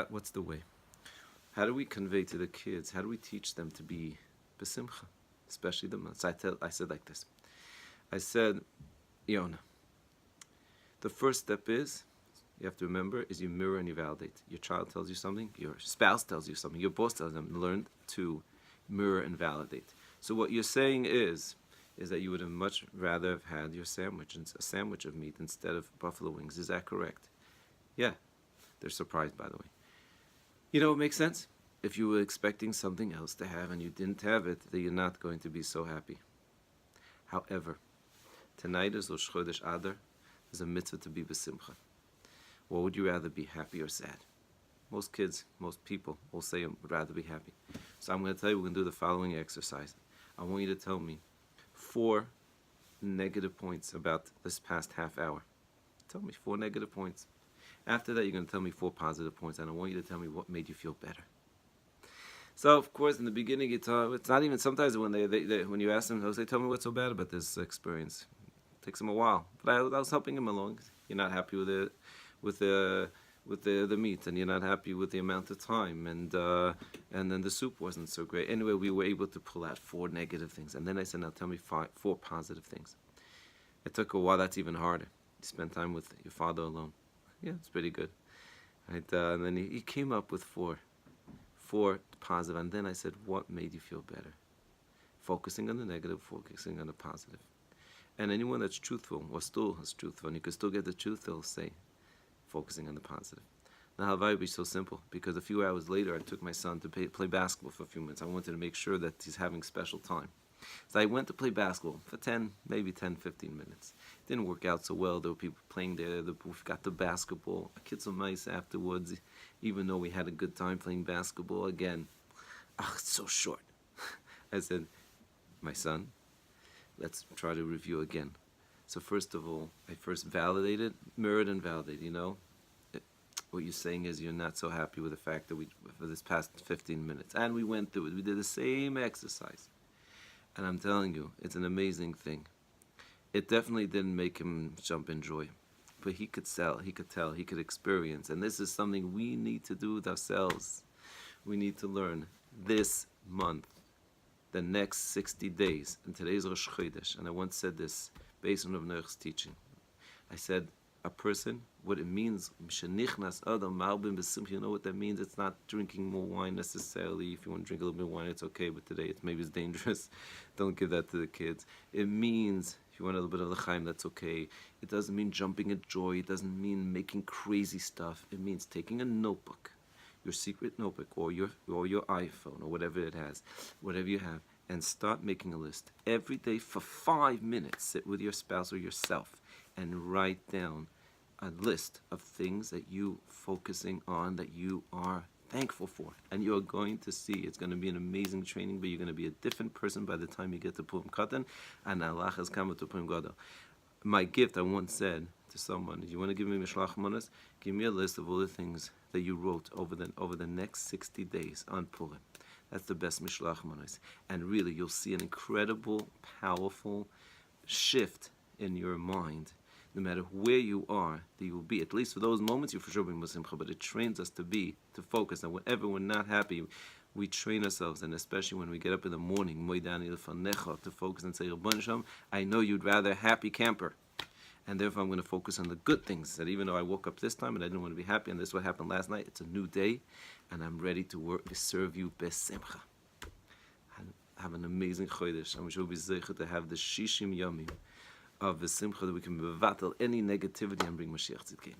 What's the way? How do we convey to the kids? How do we teach them to be besimcha, especially the months? I said like this. I said, Yona, the first step is, you have to remember, is you mirror and you validate. Your child tells you something, your spouse tells you something, your boss tells them, learn to mirror and validate. So what you're saying is that you would have much rather have had your sandwich, a sandwich of meat instead of buffalo wings. Is that correct? Yeah. They're surprised, by the way. You know what makes sense? If you were expecting something else to have and you didn't have it, then you're not going to be so happy. However, tonight is Rosh Chodesh Adar. There's a mitzvah to be besimcha. What would you rather be, happy or sad? Most kids, most people will say would rather be happy. So I'm going to tell you, we're going to do the following exercise. I want you to tell me 4 negative points about this past half hour. Tell me 4 negative points. After that, you're going to tell me 4 positive points, and I want you to tell me what made you feel better. So, of course, in the beginning, it's not even sometimes when when you ask them, they'll say, "Tell me what's so bad about this experience." It takes them a while, but I was helping them along. You're not happy with the meat, and you're not happy with the amount of time, and then the soup wasn't so great. Anyway, we were able to pull out 4 negative things, and then I said, "Now tell me 4 positive things." It took a while. That's even harder. You spend time with your father alone. Yeah, it's pretty good. Right, and then he came up with 4 positive, and then I said, what made you feel better? Focusing on the negative, focusing on the positive. And anyone that's truthful, or still is truthful, and you can still get the truth, they'll say, focusing on the positive. Now, how would be so simple? Because a few hours later, I took my son to play basketball for a few minutes. I wanted to make sure that he's having special time. So I went to play basketball for 15 minutes. It didn't work out so well. There were people playing there. We got the basketball. Our kids were nice afterwards, even though we had a good time playing basketball. Again, it's so short. I said, my son, let's try to review again. So first of all, I first validated, mirrored and validated, what you're saying is you're not so happy with the fact that for this past 15 minutes. And we went through it. We did the same exercise. And I'm telling you, it's an amazing thing. It definitely didn't make him jump in joy. But he could tell, he could experience. And this is something we need to do with ourselves. We need to learn this month, the next 60 days. And today's Rosh Chodesh. And I once said this based on Rav Neuch's teaching. I said, a person, what it means, you know what that means? It's not drinking more wine necessarily. If you want to drink a little bit of wine, it's okay, but today maybe it's dangerous. Don't give that to the kids. It means, if you want a little bit of l'chaim, that's okay. It doesn't mean jumping at joy. It doesn't mean making crazy stuff. It means taking a notebook, your secret notebook, or your iPhone, or whatever it has, whatever you have, and start making a list. Every day for 5 minutes, sit with your spouse or yourself and write down a list of things that you focusing on, that you are thankful for. And you're going to see, it's going to be an amazing training, but you're going to be a different person by the time you get to Purim Katan, and Allah has come to Purim Gadol. My gift, I once said to someone, if you want to give me Mishlach Manos, give me a list of all the things that you wrote over the next 60 days on Purim. That's the best Mishlach Manos. And really, you'll see an incredible, powerful shift in your mind. No matter where you are, that you will be. At least for those moments, you for sure be Musimcha, but it trains us to focus. And whenever we're not happy, we train ourselves, and especially when we get up in the morning, to focus and say, Rabban Shem, I know you'd rather a happy camper. And therefore, I'm going to focus on the good things. That even though I woke up this time and I didn't want to be happy, and this is what happened last night, it's a new day, and I'm ready to work to serve you besimcha. And have an amazing chodesh. I'm sure we'll be zeicha to have the shishim yamim of the simcha, that we can bevatel any negativity and bring Mashiach Tzidkeinu.